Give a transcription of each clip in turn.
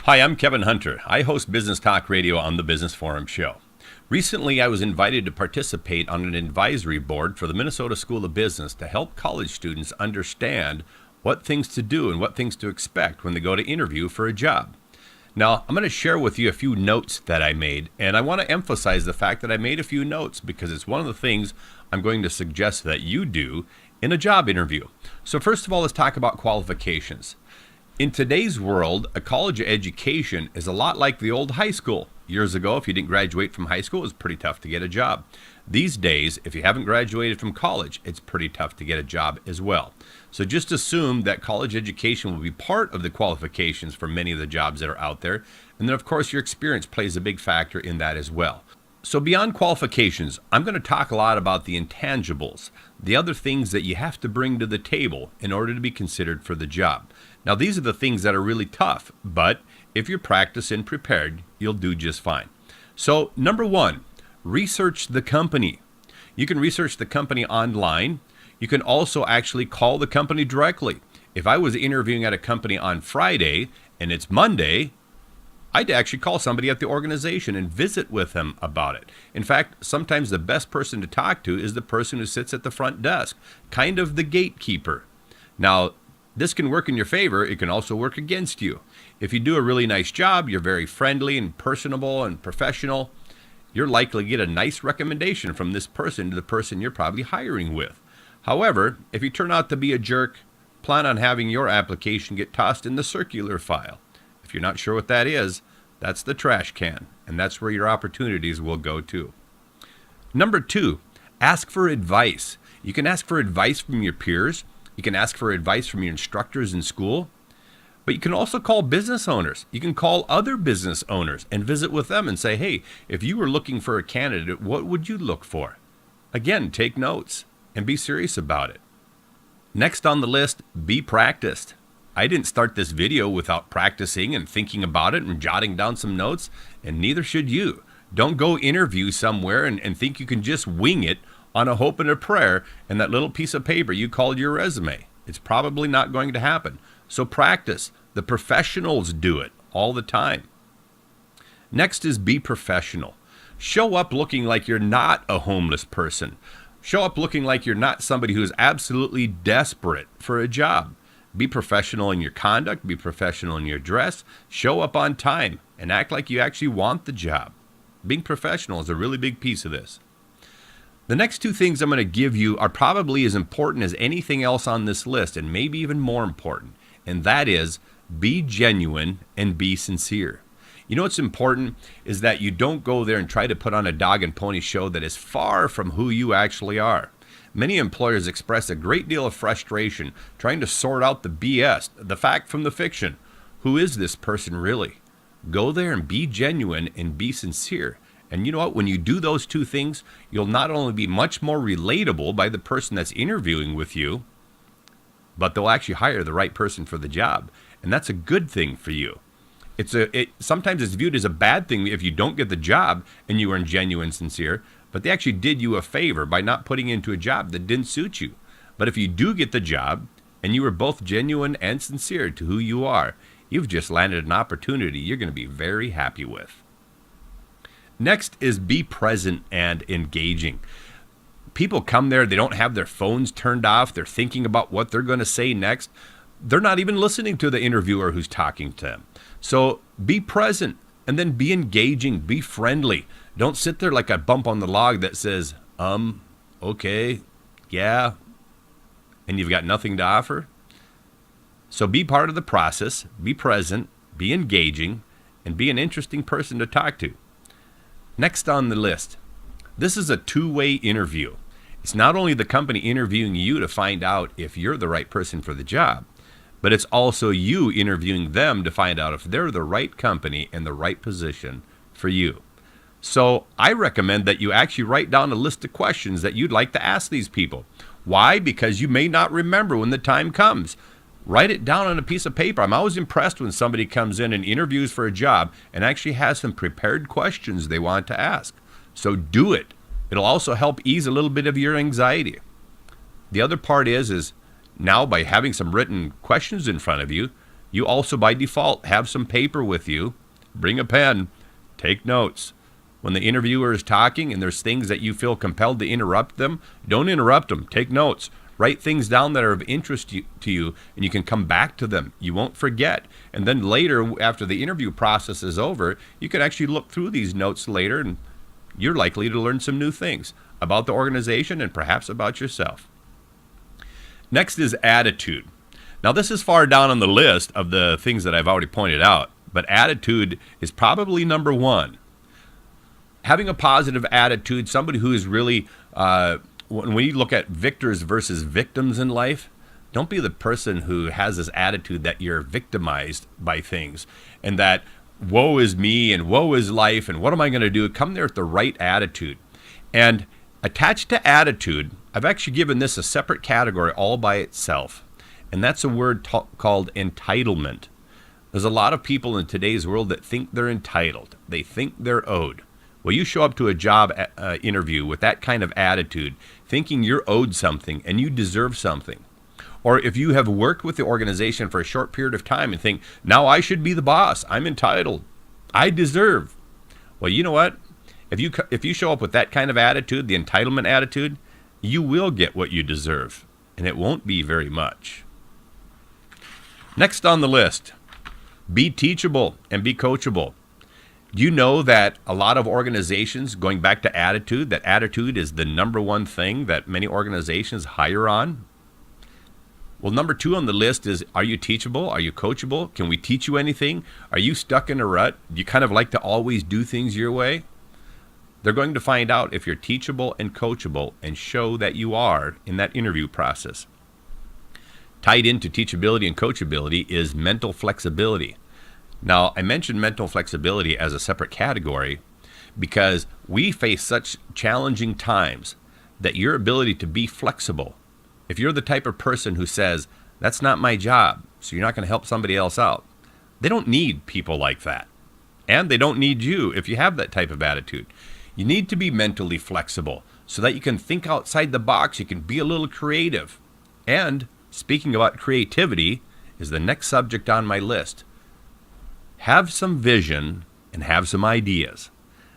Hi, I'm Kevin Hunter. I host Business Talk Radio on the Business Forum Show. Recently, I was invited to participate on an advisory board for the Minnesota School of Business to help college students understand what things to do and what things to expect when they go to interview for a job. Now, I'm going to share with you a few notes that I made, and I want to emphasize the fact that I made a few notes because it's one of the things I'm going to suggest that you do in a job interview. So first of all, let's talk about qualifications. In today's world, a college education is a lot like the old high school. Years ago, if you didn't graduate from high school, it was pretty tough to get a job. These days, if you haven't graduated from college, it's pretty tough to get a job as well. So just assume that college education will be part of the qualifications for many of the jobs that are out there. And then, of course, your experience plays a big factor in that as well. So beyond qualifications, I'm going to talk a lot about the intangibles, the other things that you have to bring to the table in order to be considered for the job. Now, these are the things that are really tough, but if you're practiced and prepared, you'll do just fine. So, number one, research the company. You can research the company online. You can also actually call the company directly. If I was interviewing at a company on Friday and it's Monday, I'd actually call somebody at the organization and visit with them about it. In fact, sometimes the best person to talk to is the person who sits at the front desk, kind of the gatekeeper. Now, this can work in your favor. It can also work against you. If you do a really nice job, you're very friendly and personable and professional, you're likely to get a nice recommendation from this person to the person you're probably hiring with. However, if you turn out to be a jerk, plan on having your application get tossed in the circular file. If you're not sure what that is, that's the trash can, and that's where your opportunities will go to. Number two, ask for advice. You can ask for advice from your peers. You can ask for advice from your instructors in school, but you can also call business owners. You can call other business owners and visit with them and say, hey, if you were looking for a candidate, what would you look for? Again, take notes and be serious about it. Next on the list, be practiced. I didn't start this video without practicing and thinking about it and jotting down some notes, and neither should you. Don't go interview somewhere and think you can just wing it on a hope and a prayer and that little piece of paper you called your resume. It's probably not going to happen. So practice. The professionals do it all the time. Next is be professional. Show up looking like you're not a homeless person. Show up looking like you're not somebody who is absolutely desperate for a job. Be professional in your conduct. Be professional in your dress. Show up on time and act like you actually want the job. Being professional is a really big piece of this. The next two things I'm going to give you are probably as important as anything else on this list, and maybe even more important, and that is be genuine and be sincere. You know what's important is that you don't go there and try to put on a dog and pony show that is far from who you actually are. Many employers express a great deal of frustration trying to sort out the BS, the fact from the fiction. Who is this person really? Go there and be genuine and be sincere. And you know what? When you do those two things, you'll not only be much more relatable by the person that's interviewing with you, but they'll actually hire the right person for the job. And that's a good thing for you. Sometimes it's viewed as a bad thing if you don't get the job and you are genuine and sincere, but they actually did you a favor by not putting you into a job that didn't suit you. But if you do get the job and you are both genuine and sincere to who you are, you've just landed an opportunity you're going to be very happy with. Next is be present and engaging. People come there, they don't have their phones turned off, they're thinking about what they're going to say next. They're not even listening to the interviewer who's talking to them. So be present and then be engaging, be friendly. Don't sit there like a bump on the log that says, okay, yeah, and you've got nothing to offer. So be part of the process, be present, be engaging, and be an interesting person to talk to. Next on the list, this is a two-way interview. It's not only the company interviewing you to find out if you're the right person for the job, but it's also you interviewing them to find out if they're the right company and the right position for you. So I recommend that you actually write down a list of questions that you'd like to ask these people. Why? Because you may not remember when the time comes. Write it down on a piece of paper. I'm always impressed when somebody comes in and interviews for a job and actually has some prepared questions they want to ask. So do it. It'll also help ease a little bit of your anxiety. The other part is now by having some written questions in front of you, You also, by default, have some paper with you. Bring a pen. Take notes. When the interviewer is talking and there's things that you feel compelled to interrupt them, don't interrupt them. Take notes. Write things down that are of interest to you, and you can come back to them. You won't forget. And then later, after the interview process is over, you can actually look through these notes later, and you're likely to learn some new things about the organization and perhaps about yourself. Next is attitude. Now, this is far down on the list of the things that I've already pointed out, but attitude is probably number one. Having a positive attitude, somebody who is really, when we look at victors versus victims in life, don't be the person who has this attitude that you're victimized by things and that woe is me and woe is life and what am I going to do? Come there with the right attitude. And attached to attitude, I've actually given this a separate category all by itself, and that's a word called entitlement. There's a lot of people in today's world that think they're entitled. They think they're owed. Well, you show up to a job interview with that kind of attitude, thinking you're owed something and you deserve something. Or if you have worked with the organization for a short period of time and think, now I should be the boss, I'm entitled, I deserve. Well, you know what? If you show up with that kind of attitude, the entitlement attitude, you will get what you deserve, and it won't be very much. Next on the list, be teachable and be coachable. Do you know that a lot of organizations, going back to attitude, that attitude is the number one thing that many organizations hire on? Well, number two on the list is, are you teachable? Are you coachable? Can we teach you anything? Are you stuck in a rut? Do you kind of like to always do things your way? They're going to find out if you're teachable and coachable and show that you are in that interview process. Tied into teachability and coachability is mental flexibility. Now, I mentioned mental flexibility as a separate category because we face such challenging times that your ability to be flexible, if you're the type of person who says, that's not my job, so you're not going to help somebody else out, they don't need people like that. And they don't need you if you have that type of attitude. You need to be mentally flexible so that you can think outside the box, you can be a little creative. And speaking about creativity is the next subject on my list. Have some vision and have some ideas.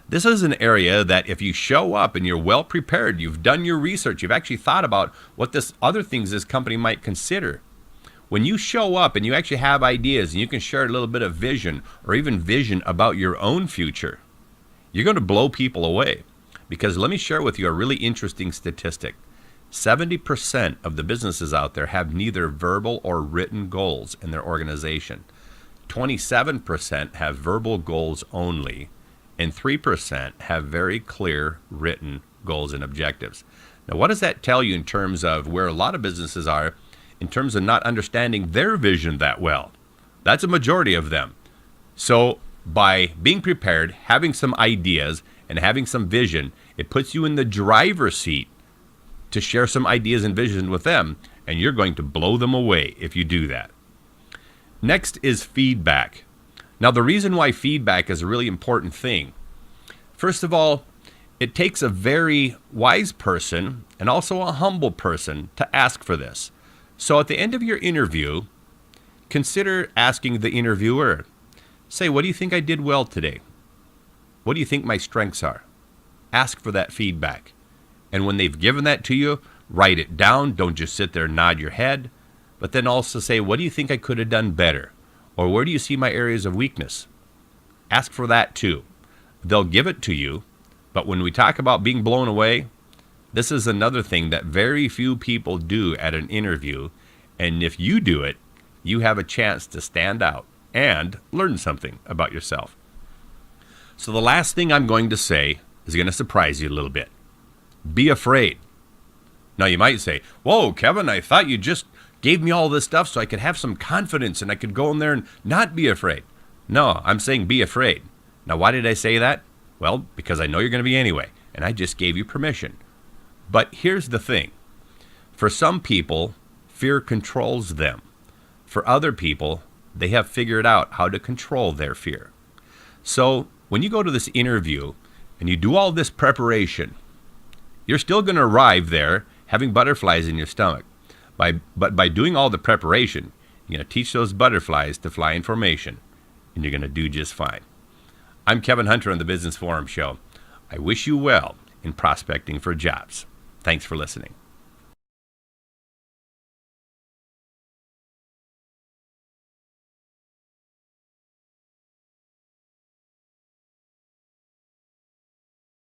This is an area that if you show up and you're well prepared, you've done your research, you've actually thought about what other things this company might consider. When you show up and you actually have ideas and you can share a little bit of vision or even vision about your own future, you're going to blow people away. Because let me share with you a really interesting statistic. 70% of the businesses out there have neither verbal or written goals in their organization. 27% have verbal goals only, and 3% have very clear written goals and objectives. Now, what does that tell you in terms of where a lot of businesses are in terms of not understanding their vision that well? That's a majority of them. So by being prepared, having some ideas, and having some vision, it puts you in the driver's seat to share some ideas and vision with them, and you're going to blow them away if you do that. Next is feedback. Now, the reason why feedback is a really important thing, first of all, it takes a very wise person and also a humble person to ask for this. So at the end of your interview, consider asking the interviewer, say, what do you think I did well today? What do you think my strengths are? Ask for that feedback. And when they've given that to you, write it down. Don't just sit there and nod your head. But then also say, what do you think I could have done better? Or where do you see my areas of weakness? Ask for that too. They'll give it to you. But when we talk about being blown away, this is another thing that very few people do at an interview. And if you do it, you have a chance to stand out and learn something about yourself. So the last thing I'm going to say is going to surprise you a little bit. Be afraid. Now you might say, whoa, Kevin, I thought you just gave me all this stuff so I could have some confidence and I could go in there and not be afraid. No, I'm saying be afraid. Now why did I say that? Well, because I know you're going to be anyway, and I just gave you permission. But here's the thing. For some people, fear controls them. For other people, they have figured out how to control their fear. So when you go to this interview and you do all this preparation, you're still going to arrive there having butterflies in your stomach. But by doing all the preparation, You're going to teach those butterflies to fly in formation, and you're going to do just fine. I'm Kevin Hunter on the Business Forum Show. I wish you well in prospecting for jobs. Thanks for listening.